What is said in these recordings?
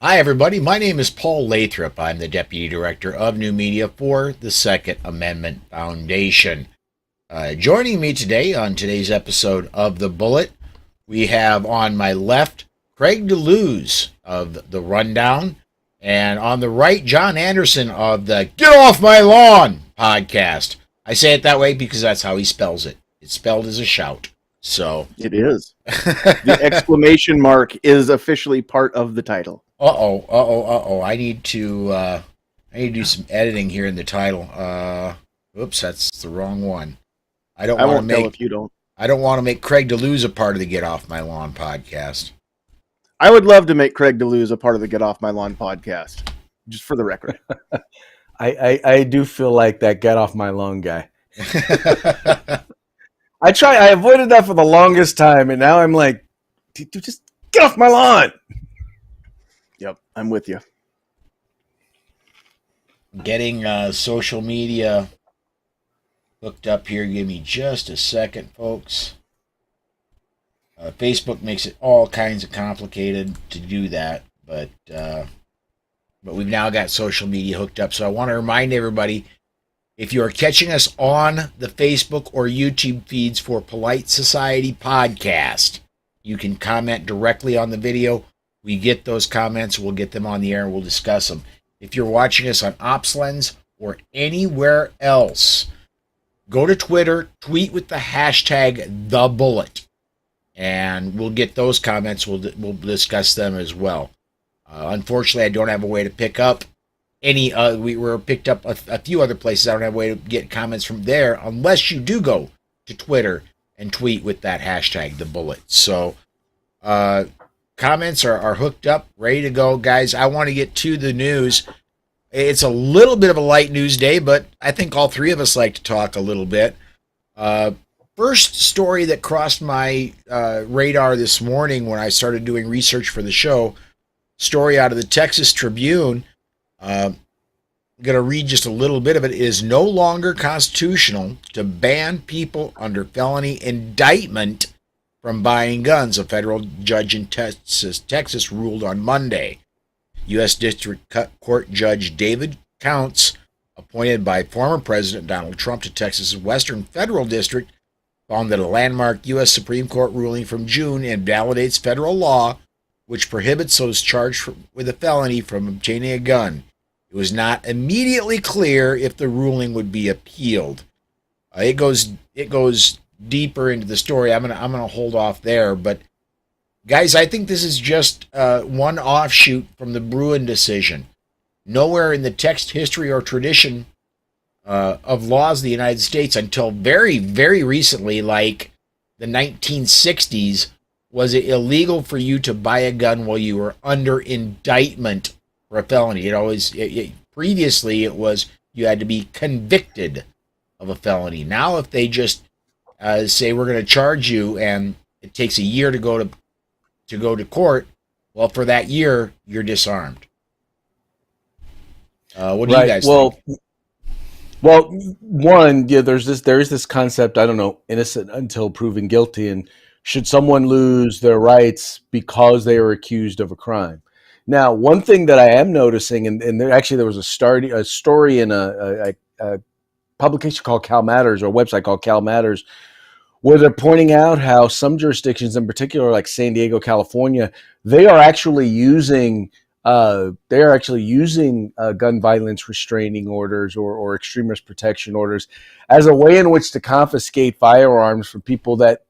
Hi, everybody. My name is Paul Lathrop. I'm the Deputy Director of New Media for the Second Amendment Foundation. Joining me today on today's episode of The Bullet, we have on my left Craig DeLuz of The Rundown, and on the right, John Anderson of the Get Off My Lawn podcast. I say it that way because that's how he spells it. It's spelled as a shout. So it is. The exclamation mark is officially part of the title. I need to do some editing here in the title. Oops, that's the wrong one. I won't tell if you don't. I don't want to make Craig DeLuz a part of the Get Off My Lawn podcast. I would love to make Craig DeLuz a part of the Get Off My Lawn podcast, just for the record. I do feel like that Get Off My Lawn guy. I avoided that for the longest time, and now I'm like, dude, just get off my lawn. Yep, I'm with you. Getting social media hooked up here. Give me just a second, folks. Facebook makes it all kinds of complicated to do that, but we've now got social media hooked up. So I want to remind everybody, if you are catching us on the Facebook or YouTube feeds for Polite Society Podcast, you can comment directly on the video. We get those comments, we'll get them on the air, and we'll discuss them. If you're watching us on OpsLens or anywhere else, go to Twitter, tweet with the hashtag #TheBullet, and we'll get those comments. We'll discuss them as well. Unfortunately, I don't have a way to pick up we were picked up a few other places. I don't have a way to get comments from there unless you do go to Twitter and tweet with that hashtag #TheBullet. So comments are hooked up, ready to go, guys. I want to get to the news. It's a little bit of a light news day, but I think all three of us like to talk a little bit. First story that crossed my radar this morning when I started doing research for the show, story out of the Texas Tribune. I'm going to read just a little bit of it. It is no longer constitutional to ban people under felony indictment from buying guns. A federal judge in Texas ruled on Monday. U.S. District Court Judge David Counts, appointed by former President Donald Trump to Texas's Western Federal District, found that a landmark U.S. Supreme Court ruling from June invalidates federal law which prohibits those charged with a felony from obtaining a gun. It was not immediately clear if the ruling would be appealed. It goes deeper into the story. I'm gonna hold off there, but guys, I think this is just one offshoot from the Bruen decision. Nowhere in the text, history, or tradition of laws of the United States until very, very recently, like the 1960s, was it illegal for you to buy a gun while you were under indictment for a felony. Previously it was you had to be convicted of a felony. Now if they just say we're going to charge you and it takes a year to go to court, well, for that year you're disarmed. What do you guys think? Well, one, yeah, there is this concept, I don't know, innocent until proven guilty, and should someone lose their rights because they are accused of a crime? Now, one thing that I am noticing, and there was a story in a publication called Cal Matters, or a website called Cal Matters, where they're pointing out how some jurisdictions, in particular like San Diego, California, they are actually using gun violence restraining orders or extremist protection orders as a way in which to confiscate firearms from people that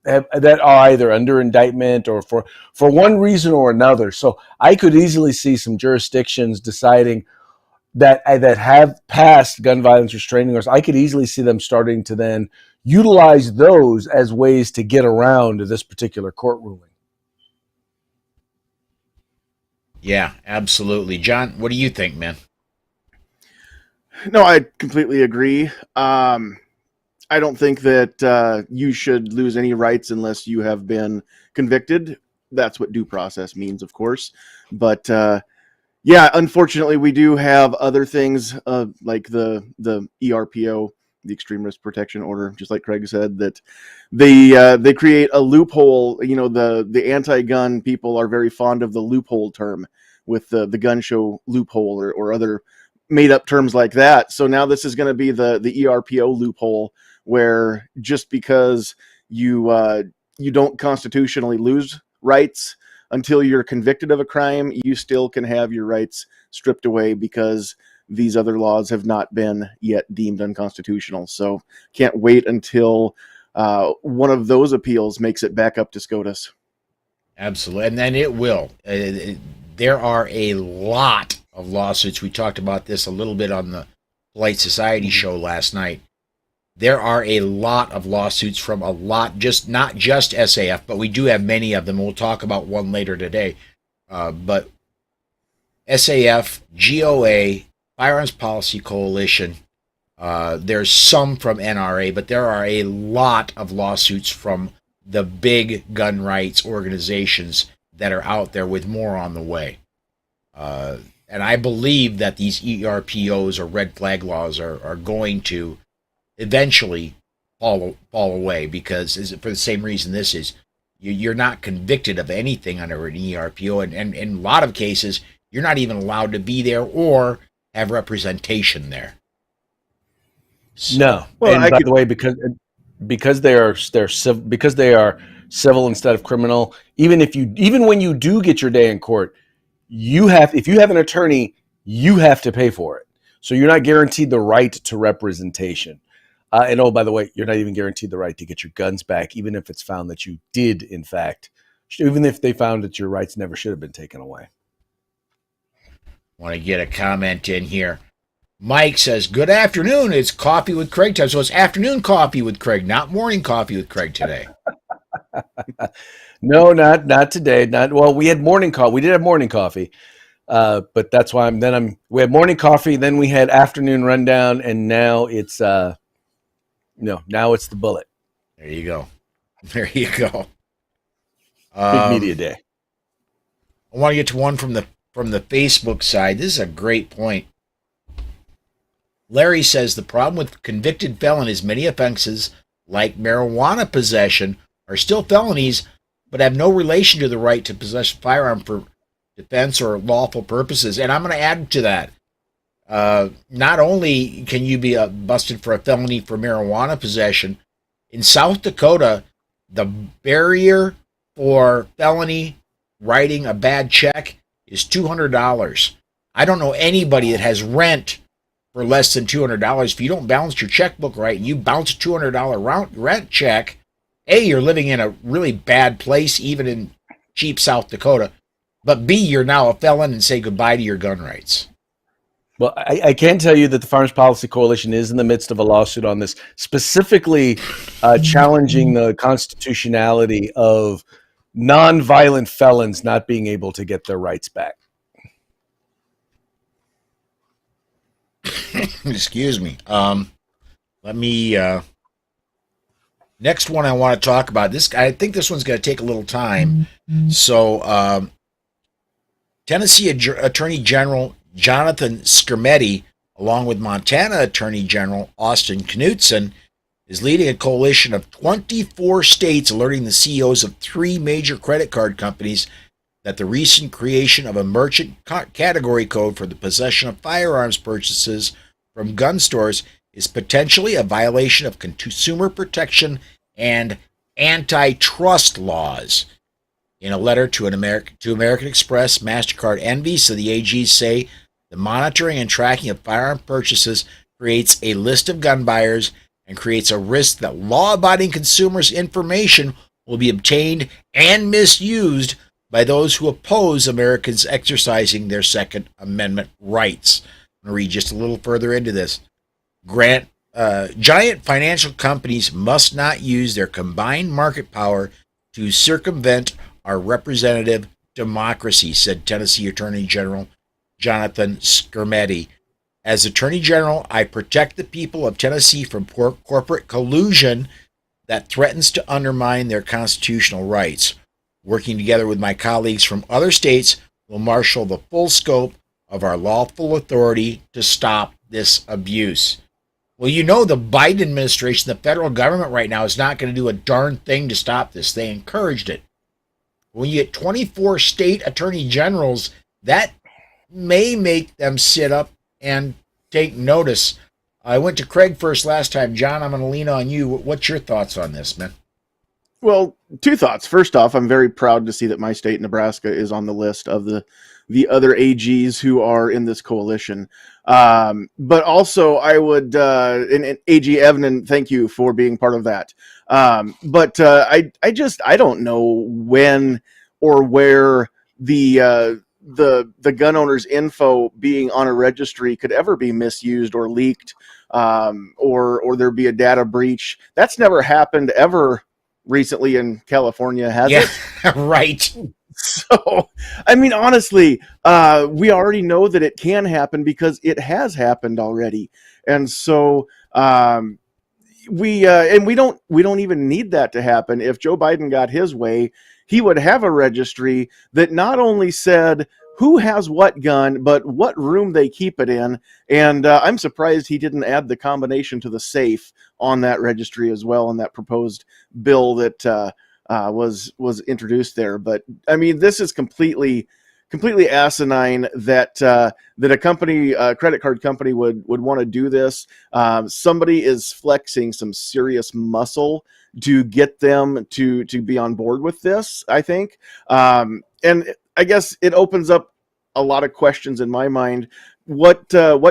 are either under indictment or for one reason or another. So I could easily see some jurisdictions deciding that have passed gun violence restraining orders. I could easily see them starting to then utilize those as ways to get around this particular court ruling. Yeah, absolutely. John, what do you think, man? No, I completely agree. I don't think that you should lose any rights unless you have been convicted. That's what due process means, of course. But yeah, unfortunately, we do have other things like the ERPO, the Extreme Risk Protection Order, just like Craig said, that they create a loophole. You know, the anti-gun people are very fond of the loophole term, with the gun show loophole or other made up terms like that. So now this is going to be the ERPO loophole, where just because you don't constitutionally lose rights until you're convicted of a crime, you still can have your rights stripped away because these other laws have not been yet deemed unconstitutional. So can't wait until one of those appeals makes it back up to SCOTUS. Absolutely. And then it will. There are a lot of lawsuits. We talked about this a little bit on the Polite Society show last night. There are a lot of lawsuits from a lot, not just SAF, but we do have many of them. We'll talk about one later today. But SAF, GOA, Firearms Policy Coalition, there's some from NRA, but there are a lot of lawsuits from the big gun rights organizations that are out there, with more on the way. And I believe that these ERPOs or red flag laws are going to eventually fall away, because for the same reason this is, you're not convicted of anything under an ERPO, and in a lot of cases you're not even allowed to be there or have representation there. So, No. Well, And by the way, because they are civil instead of criminal, even when you do get your day in court, if you have an attorney, you have to pay for it. So you're not guaranteed the right to representation. And oh, by the way, you're not even guaranteed the right to get your guns back, even if it's found that you did, in fact, even if they found that your rights never should have been taken away. Want to get a comment in here. Mike says, good afternoon. It's coffee with Craig time. So it's afternoon coffee with Craig, not morning coffee with Craig today. No, not today. We had morning coffee. We did have morning coffee. But that's why we had morning coffee, then we had afternoon rundown, and now it's now it's the bullet. There you go. There you go. Big media day. I want to get to one from the Facebook side. This is a great point. Larry says the problem with convicted felon is many offenses, like marijuana possession, are still felonies, but have no relation to the right to possess a firearm for defense or lawful purposes. And I'm going to add to that. Not only can you be busted for a felony for marijuana possession, in South Dakota, the barrier for felony writing a bad check is $200. I don't know anybody that has rent for less than $200. If you don't balance your checkbook right and you bounce a $200 rent check, A, you're living in a really bad place, even in cheap South Dakota, but B, you're now a felon and say goodbye to your gun rights. Well, I can tell you that the Firearms Policy Coalition is in the midst of a lawsuit on this, specifically challenging the constitutionality of non-violent felons not being able to get their rights back. Excuse me. Let me. Next one I want to talk about. I think this one's going to take a little time. So, Tennessee Attorney General Jonathan Skrmetti, along with Montana Attorney General Austin Knudsen, is leading a coalition of 24 states, alerting the CEOs of 3 major credit card companies that the recent creation of a merchant category code for the possession of firearms purchases from gun stores is potentially a violation of consumer protection and antitrust laws. In a letter to American Express, MasterCard, and Visa, the AGs say the monitoring and tracking of firearm purchases creates a list of gun buyers and creates a risk that law-abiding consumers' information will be obtained and misused by those who oppose Americans exercising their Second Amendment rights. I'm going to read just a little further into this. Giant financial companies must not use their combined market power to circumvent our representative democracy, said Tennessee Attorney General Jonathan Skrmetti. As Attorney General, I protect the people of Tennessee from corporate collusion that threatens to undermine their constitutional rights. Working together with my colleagues from other states, we'll marshal the full scope of our lawful authority to stop this abuse. Well, you know, the Biden administration, the federal government right now, is not going to do a darn thing to stop this. They encouraged it. When you get 24 state attorney generals that may make them sit up and take notice. I went to Craig first last time. John, I'm going to lean on you. What's your thoughts on this, man? Well, two thoughts. First off, I'm very proud to see that my state, Nebraska, is on the list of the other AGs who are in this coalition. But also, I would, and AG Evan, thank you for being part of that. I don't know when or where the gun owner's info being on a registry could ever be misused or leaked, or there be a data breach. That's never happened ever recently in California, has it? Right. So, I mean, honestly, we already know that it can happen because it has happened already, and so we don't even need that to happen. If Joe Biden got his way, he would have a registry that not only said who has what gun, but what room they keep it in. And I'm surprised he didn't add the combination to the safe on that registry as well in that proposed bill that was introduced there. But I mean, this is completely asinine that a company, a credit card company, would want to do this. Somebody is flexing some serious muscle to get them to be on board with this, I think. And I guess it opens up a lot of questions in my mind. What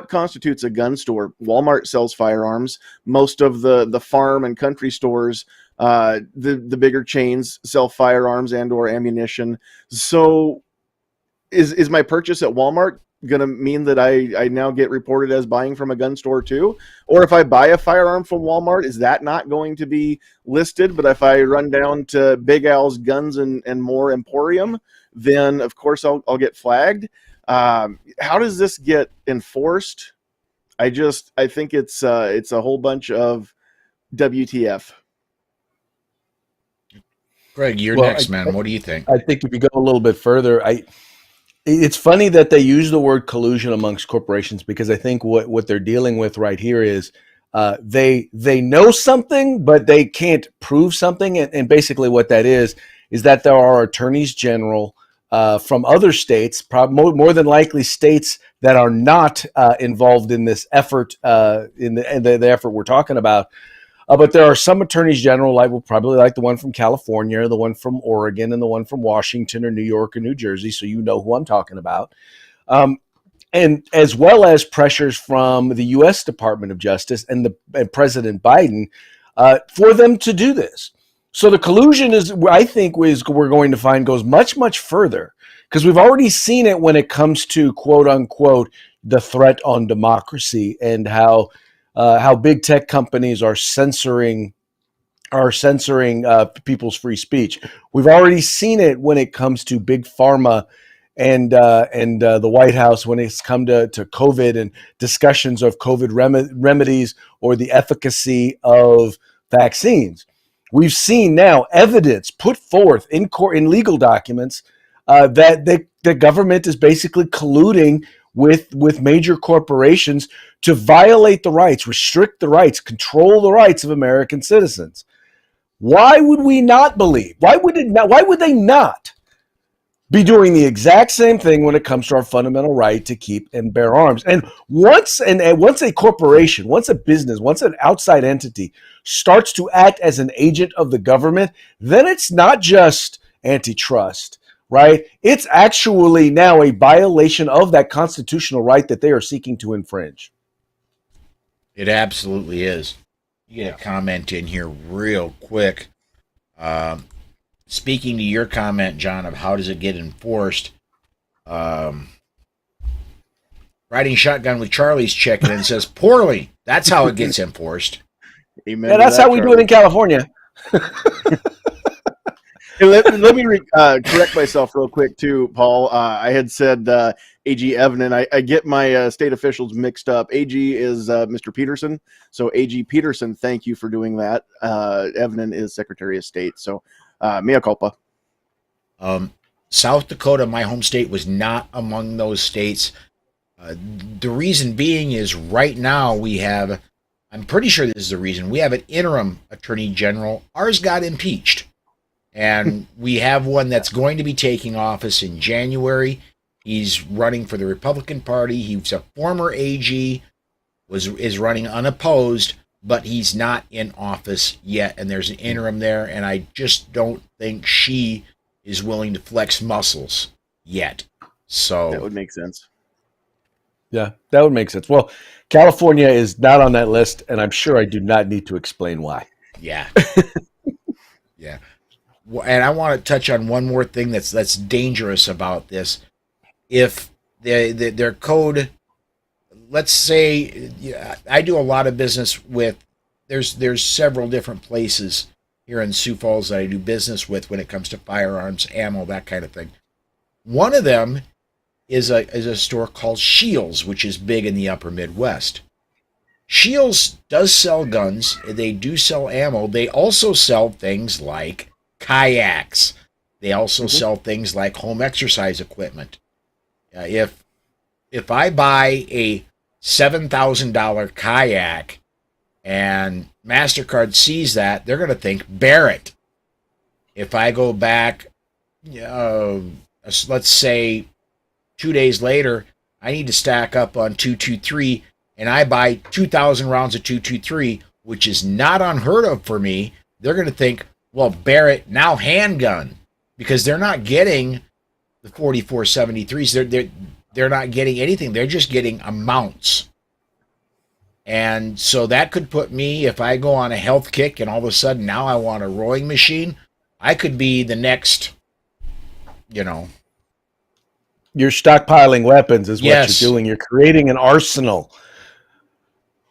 constitutes a gun store? Walmart sells firearms. Most of the farm and country stores, the bigger chains, sell firearms and or ammunition. So is my purchase at Walmart going to mean that I now get reported as buying from a gun store too? Or if I buy a firearm from Walmart, is that not going to be listed? But if I run down to Big Al's Guns and More Emporium, then of course I'll get flagged. How does this get enforced? I think it's a whole bunch of WTF. Greg, you're next, man. What do you think? I think if you go a little bit further, it's funny that they use the word collusion amongst corporations, because I think what they're dealing with right here is they know something, but they can't prove something. And basically what that is that there are attorneys general from other states, more than likely states that are not involved in this effort, in the effort we're talking about. But there are some attorneys general, probably like the one from California, the one from Oregon, and the one from Washington or New York or New Jersey. So you know who I'm talking about. And as well as pressures from the U.S. Department of Justice and President Biden for them to do this. So the collusion I think we're going to find goes much, much further, because we've already seen it when it comes to, quote unquote, the threat on democracy, and how big tech companies are censoring people's free speech. We've already seen it when it comes to big pharma and the White House when it's come to COVID and discussions of COVID remedies or the efficacy of vaccines. We've seen now evidence put forth in court, in legal documents, that the government is basically colluding with major corporations to violate the rights, restrict the rights, control the rights of American citizens. Why would we not believe? Why would they not be doing the exact same thing when it comes to our fundamental right to keep and bear arms? And once a corporation, once a business, once an outside entity starts to act as an agent of the government, then it's not just antitrust, right? It's actually now a violation of that constitutional right that they are seeking to infringe. It absolutely is. You get a comment in here real quick. Speaking to your comment, John, of how does it get enforced, riding shotgun with Charlie's checking in says poorly. That's how it gets enforced. Amen. Yeah, that's how we do it in California. Hey, let me correct myself real quick too, Paul. I had said AG Evan, and I get my state officials mixed up. AG is Mr. Peterson, so AG Peterson, thank you for doing that. Evan is Secretary of State, so mea culpa. South Dakota, my home state, was not among those states. The reason being is right now we have, I'm pretty sure this is the reason, we have an interim attorney general. Ours got impeached. And we have one that's going to be taking office in January. He's running for the Republican Party. He's a former AG, is running unopposed, but he's not in office yet. And there's an interim there, and I just don't think she is willing to flex muscles yet. So That would make sense. Yeah, that would make sense. Well, California is not on that list, and I'm sure I do not need to explain why. yeah, yeah. And I want to touch on one more thing that's dangerous about this. If their code, let's say, I do a lot of business with. There's several different places here in Sioux Falls that I do business with when it comes to firearms, ammo, that kind of thing. One of them is a store called Shields, which is big in the upper Midwest. Shields does sell guns. They do sell ammo. They also sell things like kayaks. They also sell things like home exercise equipment. If I buy a $7,000 kayak and MasterCard sees that, they're going to think Barrett. If I go back, let's say 2 days later, I need to stack up on 223, and I buy 2,000 rounds of 223, which is not unheard of for me. They're going to think, well, Barrett, now handgun, because they're not getting the 4473s. They're not getting anything. They're just getting amounts. And so that could put me, if I go on a health kick and all of a sudden now I want a rowing machine, I could be the next, You're stockpiling weapons is what Yes. you're doing. You're creating an arsenal.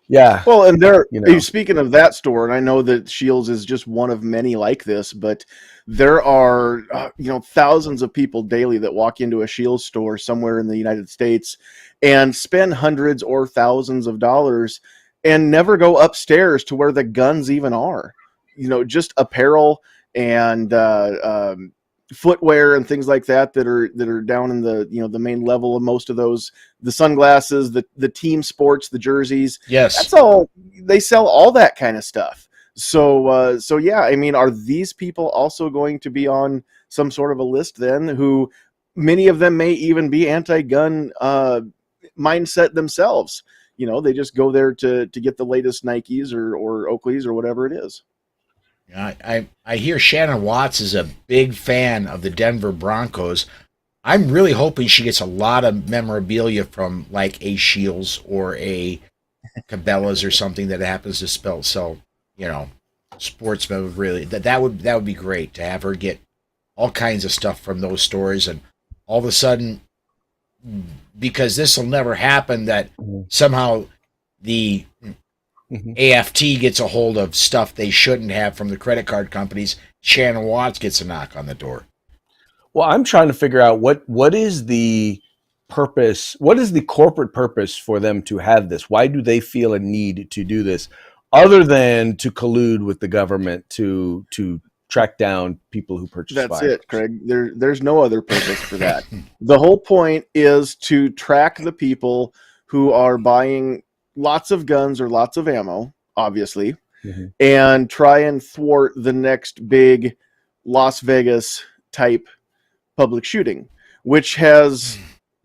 Yeah. Well, and speaking of that store, and I know that Shields is just one of many like this, but there are thousands of people daily that walk into a Shields store somewhere in the United States and spend hundreds or thousands of dollars and never go upstairs to where the guns even are. Just apparel and footwear and things like that are down in the main level of most of those. The sunglasses, the team sports, the jerseys. yes. That's all. They sell all that kind of stuff. So yeah, I mean, are these people also going to be on some sort of a list then? Who many of them may even be anti-gun mindset themselves. They just go there to get the latest Nikes or Oakleys or whatever it is. I hear Shannon Watts is a big fan of the Denver Broncos. I'm really hoping she gets a lot of memorabilia from like a Shields or a Cabela's or something that happens to sell, sports memorabilia. That would be great to have her get all kinds of stuff from those stores, and all of a sudden, because this will never happen, that somehow the AFT gets a hold of stuff they shouldn't have from the credit card companies. Shannon Watts gets a knock on the door. Well, I'm trying to figure out what is the purpose, what is the corporate purpose for them to have this? Why do they feel a need to do this other than to collude with the government to track down people who purchase That's firearms? it, Craig. There's no other purpose for that. The whole point is to track the people who are buying lots of guns or lots of ammo, obviously, and try and thwart the next big Las Vegas type public shooting, which has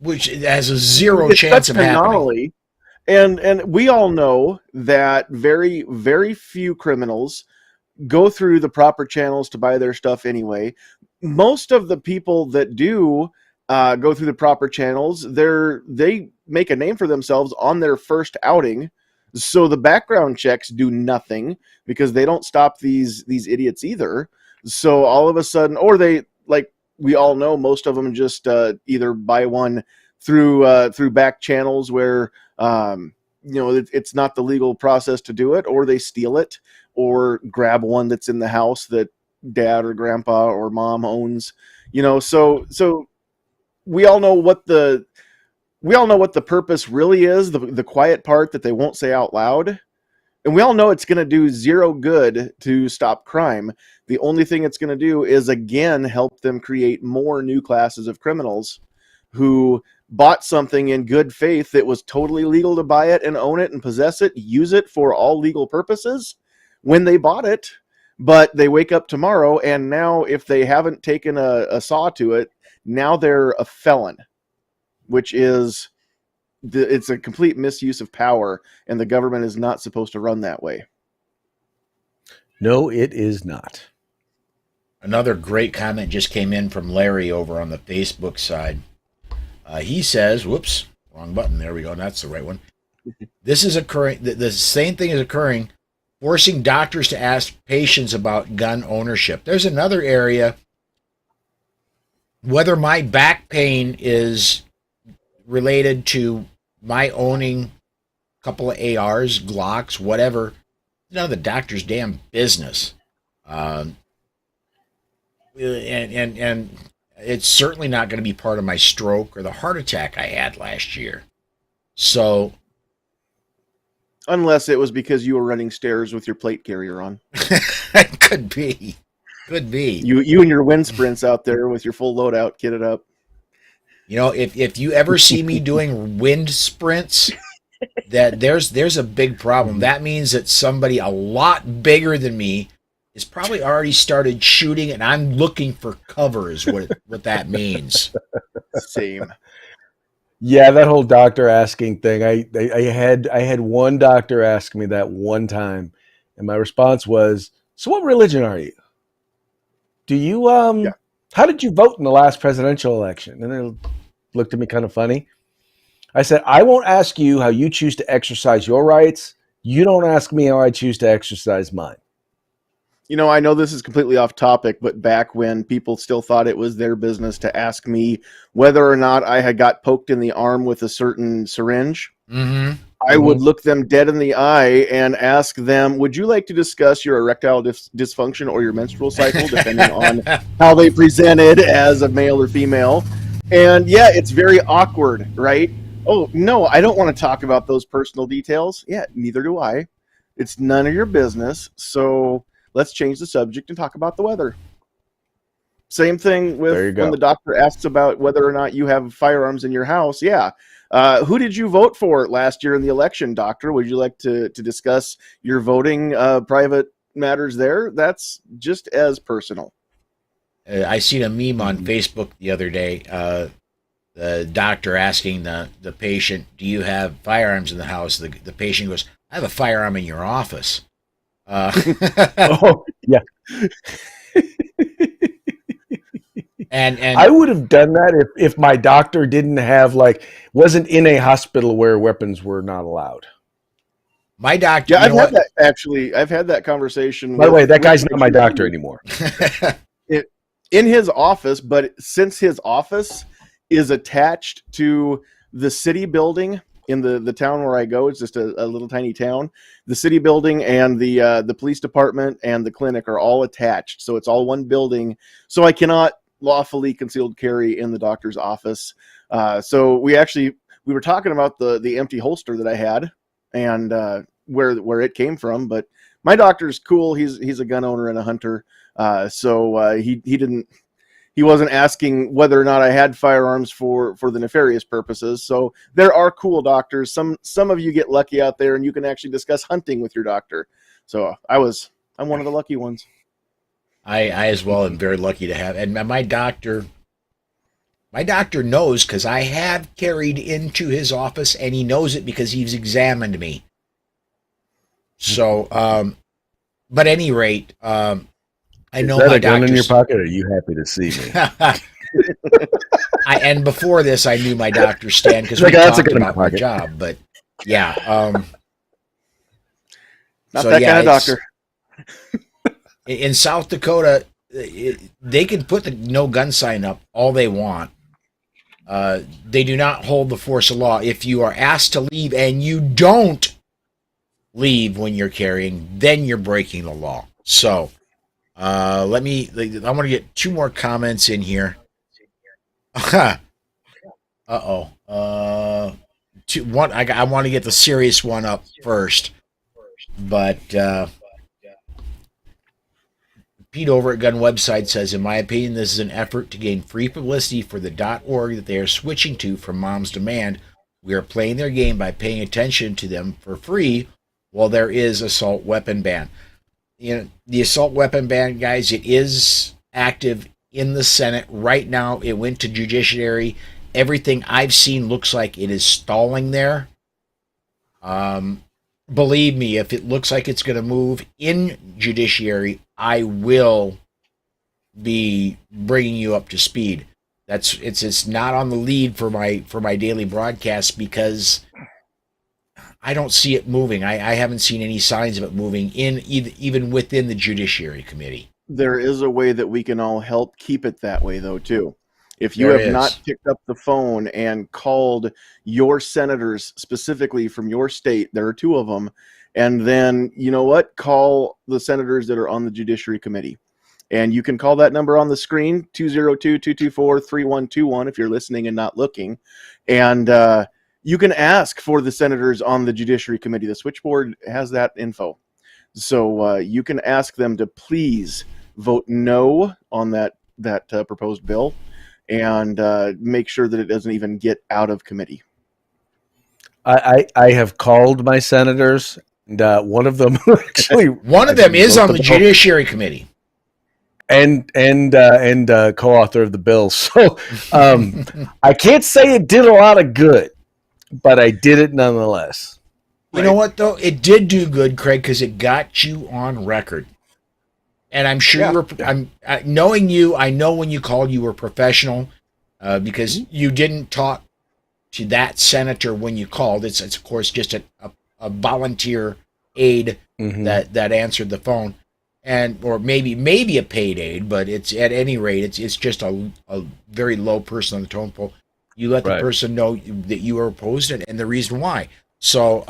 a zero chance of happening. And we all know that very, very few criminals go through the proper channels to buy their stuff anyway. Most of the people that do go through the proper channels, they make a name for themselves on their first outing. So the background checks do nothing because they don't stop these idiots either. So all of a sudden, or they, like we all know, most of them just either buy one through back channels where it's not the legal process to do it, or they steal it, or grab one that's in the house that dad or grandpa or mom owns. So we all know what the purpose really is, the quiet part that they won't say out loud. And we all know it's going to do zero good to stop crime. The only thing it's going to do is, again, help them create more new classes of criminals who bought something in good faith that was totally legal to buy it and own it and possess it, use it for all legal purposes when they bought it. But they wake up tomorrow, and now if they haven't taken a saw to it, now they're a felon. which is it's a complete misuse of power, and the government is not supposed to run that way. No, it is not. Another great comment just came in from Larry over on the Facebook side. He says, whoops, wrong button. There we go. That's the right one. This is occurring. The same thing is occurring, forcing doctors to ask patients about gun ownership. There's another area, whether my back pain is related to my owning a couple of ARs, Glocks, whatever. None of the doctor's damn business. And it's certainly not going to be part of my stroke or the heart attack I had last year. So, unless it was because you were running stairs with your plate carrier on. could be. You and your wind sprints out there with your full loadout kitted up. You know, if you ever see me doing wind sprints, that there's a big problem. That means that somebody a lot bigger than me is probably already started shooting, and I'm looking for cover. Is what that means. Same. Yeah, that whole doctor asking thing. I had one doctor ask me that one time, and my response was, "So, what religion are you? Do you Yeah. How did you vote in the last presidential election?" And they looked at me kind of funny. I said, "I won't ask you how you choose to exercise your rights. You don't ask me how I choose to exercise mine." You know, I know this is completely off topic, but back when people still thought it was their business to ask me whether or not I had got poked in the arm with a certain syringe, I would look them dead in the eye and ask them, "Would you like to discuss your erectile dysfunction or your menstrual cycle, depending on how they presented as a male or female?" And yeah, it's very awkward, right? "Oh, no, I don't want to talk about those personal details." Yeah, neither do I. It's none of your business. So let's change the subject and talk about the weather. Same thing with when the doctor asks about whether or not you have firearms in your house. Yeah. Who did you vote for last year in the election, doctor? Would you like to discuss your voting private matters there? That's just as personal. I seen a meme on Facebook the other day. The doctor asking the patient, "Do you have firearms in the house?" The patient goes, "I have a firearm in your office." Oh, yeah. and I would have done that if my doctor didn't have wasn't in a hospital where weapons were not allowed. My doctor. Yeah, I've had that conversation. By the way, that guy's not my doctor anymore. In his office, but since his office is attached to the city building in the town where I go, it's just a little tiny town. The city building and the police department and the clinic are all attached, so it's all one building. So I cannot lawfully concealed carry in the doctor's office. So we were talking about the empty holster that I had and where it came from. But my doctor's cool. He's a gun owner and a hunter. So he wasn't asking whether or not I had firearms for the nefarious purposes. So there are cool doctors. Some of you get lucky out there and you can actually discuss hunting with your doctor. So I'm one of the lucky ones. I as well am very lucky to have, and my doctor knows, because I have carried into his office, and he knows it because he's examined me. So, but at any rate, I know my doctor. Is that a gun in your pocket? Or are you happy to see me? And before this, I knew my doctor's stand because we talked about my job. But yeah, not so, that kind of doctor. In South Dakota, they can put the no gun sign up all they want. They do not hold the force of law. If you are asked to leave and you don't leave when you're carrying, then you're breaking the law. So I want to get two more comments in here. I want to get the serious one up first, but Pete over at Gun Website says, "In my opinion, this is an effort to gain free publicity for the .org that they are switching to from Mom's Demand. We are playing their game by paying attention to them for free while there is assault weapon ban." You know, the assault weapon ban, guys, it is active in the Senate right now. It went to judiciary, everything I've seen looks like it is stalling there. Believe me, if it looks like it's going to move in judiciary, I will be bringing you up to speed. It's not on the lead for my daily broadcast because I don't see it moving. I haven't seen any signs of it moving in even within the Judiciary Committee. There is a way that we can all help keep it that way, though, too. If you There have is. not picked up the phone and called your senators specifically from your state, there are two of them, and then, you know what, call the senators that are on the Judiciary Committee. And you can call that number on the screen, 202-224-3121, if you're listening and not looking. And you can ask for the senators on the Judiciary Committee. The switchboard has that info. So you can ask them to please vote no on that proposed bill and make sure that it doesn't even get out of committee. I have called my senators, and one of them actually One of them is on the Judiciary Committee. And co-author of the bill. So I can't say it did a lot of good, but I did it nonetheless. You know what, though? It did do good, Craig, because it got you on record. And I'm sure knowing you, I know when you called, you were professional because you didn't talk to that senator when you called. It's of course, just a volunteer aide that answered the phone. Or maybe a paid aide, but it's at any rate, it's just a very low person on the totem pole. You let the person know that you are opposed and the reason why. So,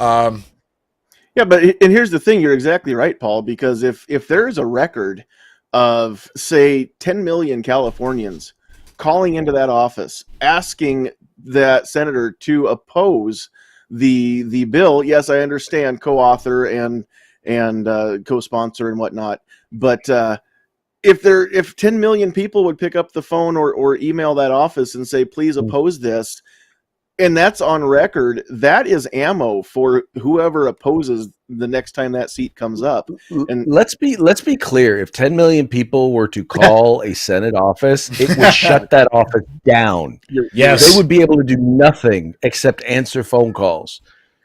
yeah, and here's the thing: you're exactly right, Paul. Because if there is a record of, say, 10 million Californians calling into that office asking that senator to oppose the bill, yes, I understand co-author and co-sponsor and whatnot, but if 10 million people would pick up the phone or email that office and say, please oppose this, and that's on record, that is ammo for whoever opposes the next time that seat comes up. And let's be clear: if 10 million people were to call a Senate office, it would shut that office down. Yes, they would be able to do nothing except answer phone calls.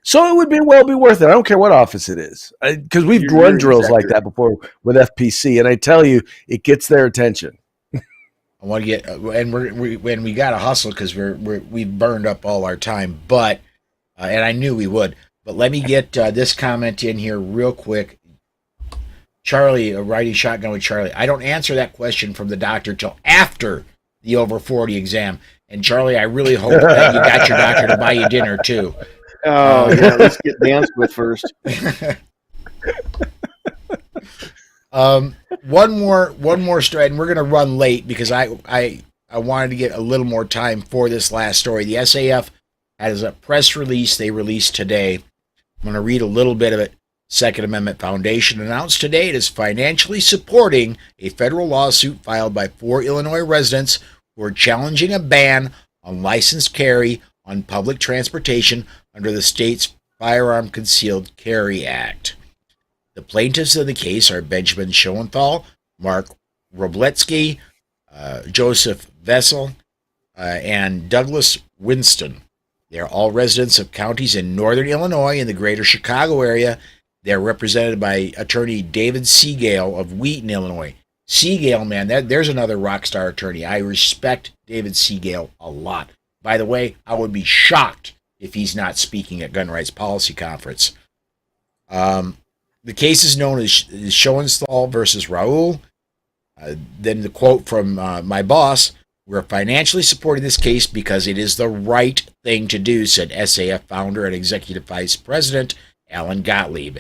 So it would be worth it. I don't care what office it is, because we've run drills like that before with FPC, and I tell you, it gets their attention. I want to get, and we got to hustle because we've burned up all our time, but and I knew we would. But let me get this comment in here real quick. Charlie, riding shotgun with Charlie. I don't answer that question from the doctor till after the over 40 exam. And Charlie, I really hope that you got your doctor to buy you dinner too. Oh yeah, let's get danced with first. One more story, and we're going to run late because I wanted to get a little more time for this last story. The SAF has a press release they released today. I'm going to read a little bit of it. Second Amendment Foundation announced today it is financially supporting a federal lawsuit filed by 4 Illinois residents who are challenging a ban on licensed carry on public transportation under the state's Firearm Concealed Carry Act. The plaintiffs in the case are Benjamin Schoenthal, Mark Robletsky, Joseph Vessel, and Douglas Winston. They are all residents of counties in northern Illinois and the greater Chicago area. They are represented by attorney David Seagale of Wheaton, Illinois. Seagale, man, there's another rock star attorney. I respect David Seagale a lot. By the way, I would be shocked if he's not speaking at Gun Rights Policy Conference. The case is known as Schoenthal versus Raoul. Then the quote from my boss: "We're financially supporting this case because it is the right thing to do," said SAF founder and executive vice president Alan Gottlieb.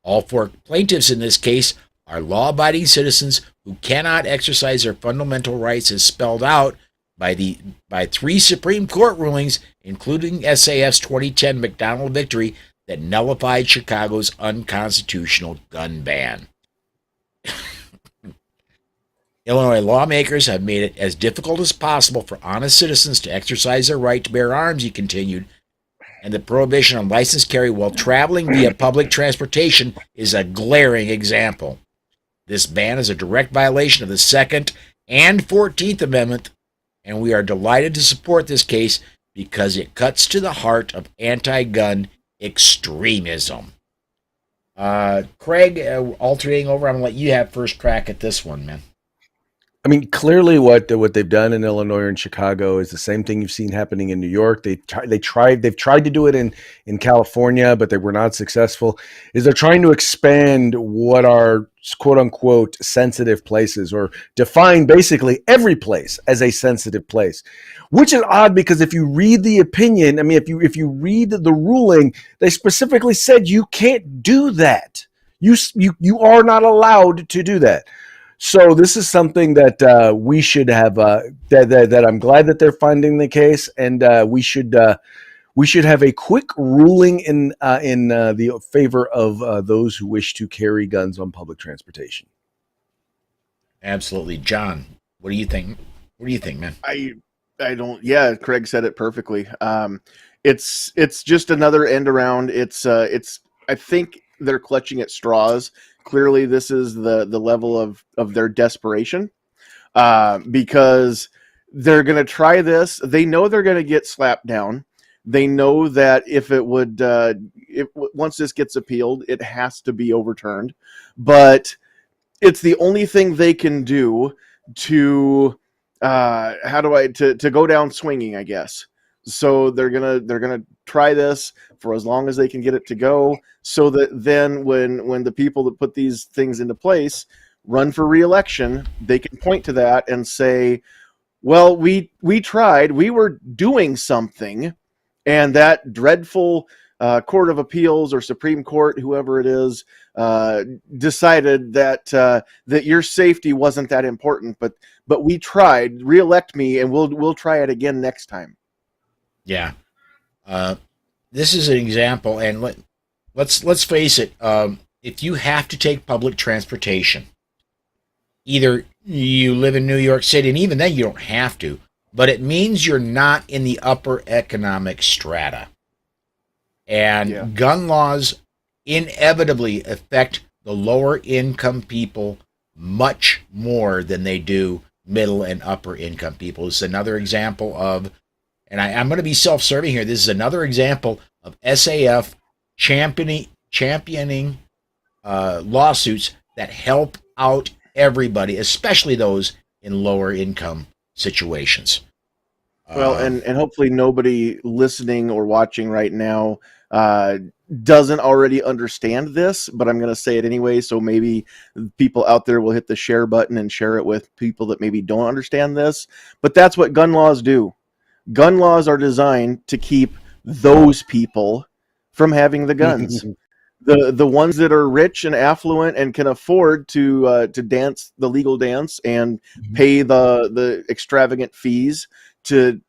All 4 plaintiffs in this case are law-abiding citizens who cannot exercise their fundamental rights as spelled out by 3 Supreme Court rulings, including SAF's 2010 McDonald victory that nullified Chicago's unconstitutional gun ban. Illinois lawmakers have made it as difficult as possible for honest citizens to exercise their right to bear arms, he continued, and the prohibition on licensed carry while traveling via public transportation is a glaring example. This ban is a direct violation of the 2nd and 14th Amendment and we are delighted to support this case because it cuts to the heart of anti-gun extremism. Craig, alternating over, I'm going to let you have first crack at this one, man. I mean, clearly, what they've done in Illinois or in Chicago is the same thing you've seen happening in New York. They've tried to do it in California, but they were not successful. Is they're trying to expand what are quote unquote sensitive places, or define basically every place as a sensitive place, which is odd because if you read the opinion, I mean, if you read the ruling, they specifically said you can't do that. You are not allowed to do that. So this is something that we should have. That I'm glad that they're finding the case, and we should have a quick ruling in the favor of those who wish to carry guns on public transportation. Absolutely, John. What do you think? What do you think, man? I don't. Yeah, Craig said it perfectly. It's just another end around. It's. I think they're clutching at straws. Clearly, this is the level of their desperation, because they're going to try this. They know they're going to get slapped down. They know that if it would, once this gets appealed, it has to be overturned. But it's the only thing they can do to to go down swinging, I guess. So they're gonna try this for as long as they can get it to go, so that then when the people that put these things into place run for re-election, they can point to that and say, well, we tried, we were doing something, and that dreadful Court of Appeals or Supreme Court, whoever it is, decided that your safety wasn't that important, but we tried. Re-elect me, and we'll try it again next time. Yeah, this is an example, and let's face it. If you have to take public transportation, either you live in New York City, and even then you don't have to, but it means you're not in the upper economic strata. And gun laws inevitably affect the lower income people much more than they do middle and upper income people. It's another example of, and I'm going to be self-serving here, this is another example of SAF championing lawsuits that help out everybody, especially those in lower income situations. Well, and hopefully nobody listening or watching right now doesn't already understand this, but I'm going to say it anyway, so maybe people out there will hit the share button and share it with people that maybe don't understand this. But that's what gun laws do. Gun laws are designed to keep those people from having the guns. The ones that are rich and affluent and can afford to dance the legal dance and pay the extravagant fees to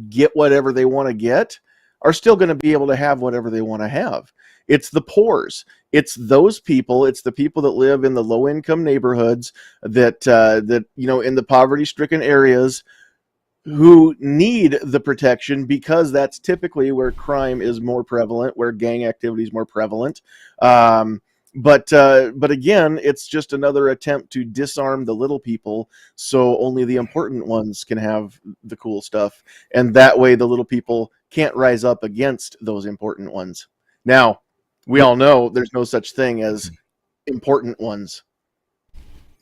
get whatever they want to get are still going to be able to have whatever they want to have. It's the poors. It's those people. It's the people that live in the low income neighborhoods that in the poverty stricken areas who need the protection, because that's typically where crime is more prevalent, where gang activity is more prevalent. But again, it's just another attempt to disarm the little people, so only the important ones can have the cool stuff, and that way the little people can't rise up against those important ones. Now, we all know there's no such thing as important ones.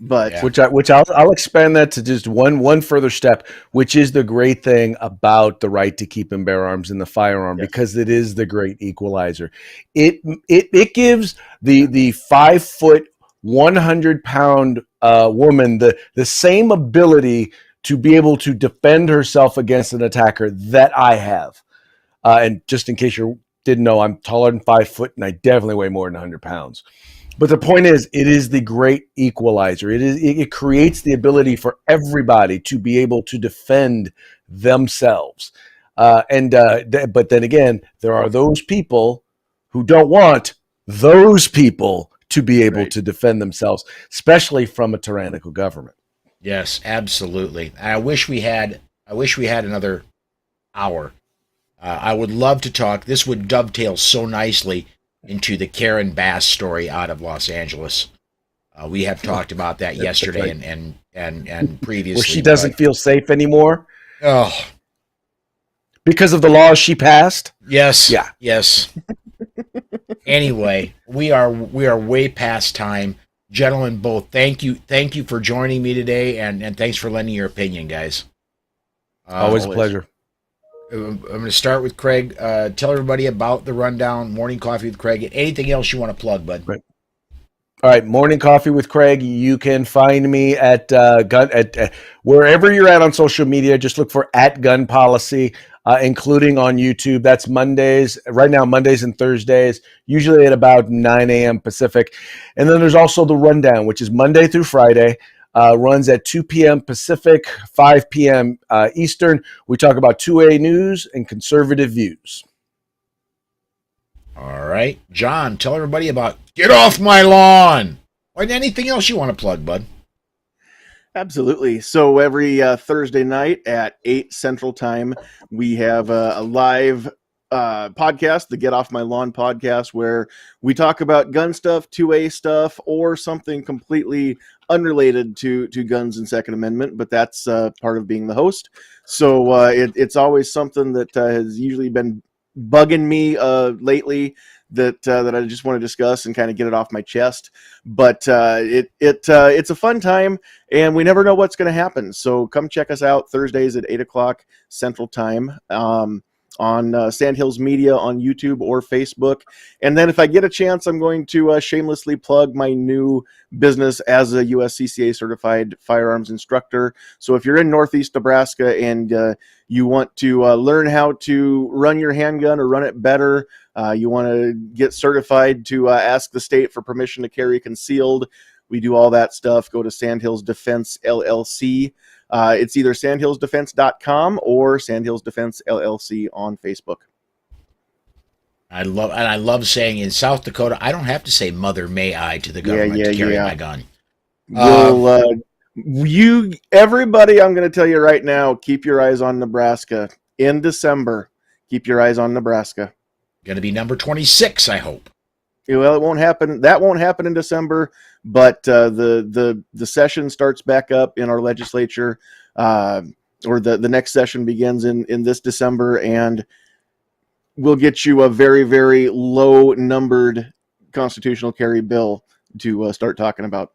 But which I'll expand that to just one further step, which is the great thing about the right to keep and bear arms in the firearm, because it is the great equalizer. It gives the 5 foot, 100-pound woman the same ability to be able to defend herself against an attacker that I have. And just in case you didn't know, I'm taller than 5 foot, and I definitely weigh more than 100 pounds. But the point is, it is the great equalizer. It creates the ability for everybody to be able to defend themselves. But then again, there are those people who don't want those people to be able to defend themselves, especially from a tyrannical government. Yes, absolutely. I wish we had another hour. I would love to talk. This would dovetail so nicely into the Karen Bass story out of Los Angeles. We have talked about that yesterday right. and previously. Where she doesn't feel safe anymore Oh, because of the laws she passed. yes. Yeah. Yes. Anyway, we are way past time. Gentlemen, both, thank you for joining me today, and thanks for lending your opinion, guys. Always a pleasure. I'm going to start with Craig. Tell everybody about the rundown, Morning Coffee with Craig. Anything else you want to plug, bud? Right. All right, Morning Coffee with Craig. You can find me at wherever you're at on social media. Just look for @Gun Policy, including on YouTube. That's Mondays. Right now, Mondays and Thursdays, usually at about 9 a.m. Pacific. And then there's also the Rundown, which is Monday through Friday. Runs at 2 p.m. Pacific, 5 p.m. Eastern. We talk about 2A news and conservative views. All right. John, tell everybody about Get Off My Lawn. Or anything else you want to plug, bud? Absolutely. So every Thursday night at 8 Central Time, we have a live podcast, the Get Off My Lawn podcast, where we talk about gun stuff, 2A stuff, or something completely unrelated to guns and Second Amendment, but that's part of being the host. So it's always something that has usually been bugging me lately that I just want to discuss and kind of get it off my chest. But it's a fun time, and we never know what's going to happen. So come check us out Thursdays at 8 o'clock Central Time on Sandhills Media on YouTube or Facebook. And then if I get a chance, I'm going to shamelessly plug my new business as a USCCA certified firearms instructor. So if you're in Northeast Nebraska and you want to learn how to run your handgun or run it better, you want to get certified to ask the state for permission to carry concealed, we do all that stuff. Go to Sandhills Defense LLC. It's either sandhillsdefense.com or Sandhills Defense LLC on Facebook. I love saying in South Dakota, I don't have to say "Mother, may I" to the government to carry my gun. Everybody, I'm going to tell you right now, keep your eyes on Nebraska in December. Keep your eyes on Nebraska. Going to be number 26, I hope. Well, it won't happen. That won't happen in December, but the session starts back up in our legislature, or the next session begins in this December, and we'll get you a very, very low numbered constitutional carry bill to start talking about.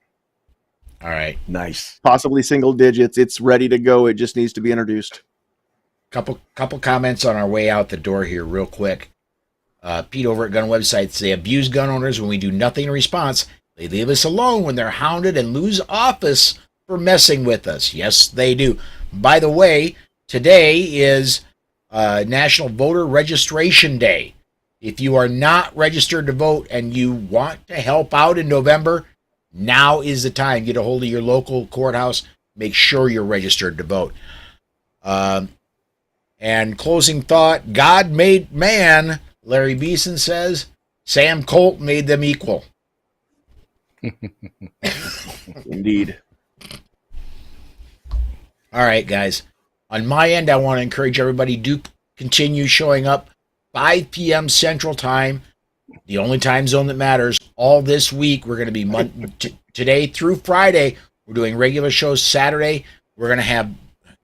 All right. Nice. Possibly single digits. It's ready to go. It just needs to be introduced. Couple comments on our way out the door here real quick. Pete over at Gun Websites, they abuse gun owners when we do nothing in response. They leave us alone when they're hounded and lose office for messing with us. Yes, they do. By the way, today is National Voter Registration Day. If you are not registered to vote and you want to help out in November, now is the time. Get a hold of your local courthouse. Make sure you're registered to vote. And closing thought, God made man, Larry Beeson says. Sam Colt made them equal. Indeed. All right, guys. On my end, I want to encourage everybody to continue showing up 5 p.m. Central Time, the only time zone that matters. All this week, we're going to be today through Friday. We're doing regular shows. Saturday, we're going to have,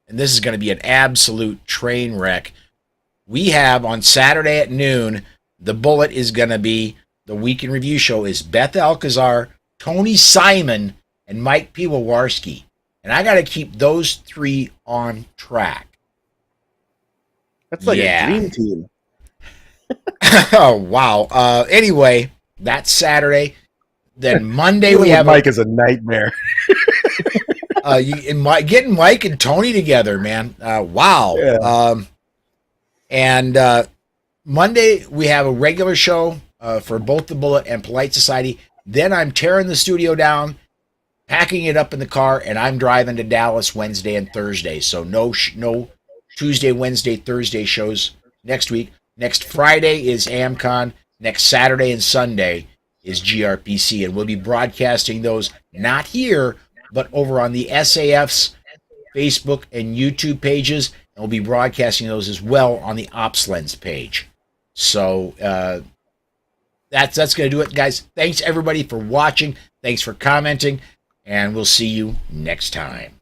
and this is going to be an absolute train wreck. We have on Saturday at noon, the bullet is going to be, the Week in Review show is Beth Alcazar, Tony Simon, and Mike Piwowarski. And I got to keep those three on track. That's like a dream team. Oh, wow. Anyway, that's Saturday. Then Monday we have Mike is a nightmare. Getting Mike and Tony together, man. Wow. Yeah. And Monday we have a regular show for both the Bullet and Polite Society. Then I'm tearing the studio down, packing it up in the car, and I'm driving to Dallas Wednesday and Thursday. So no Tuesday, Wednesday, Thursday shows next week. Next Friday is AmCon. Next Saturday and Sunday is GRPC, and we'll be broadcasting those not here, but over on the SAF's Facebook and YouTube pages, and we'll be broadcasting those as well on the OpsLens page. So that's going to do it, guys. Thanks everybody for watching. Thanks for commenting, and we'll see you next time.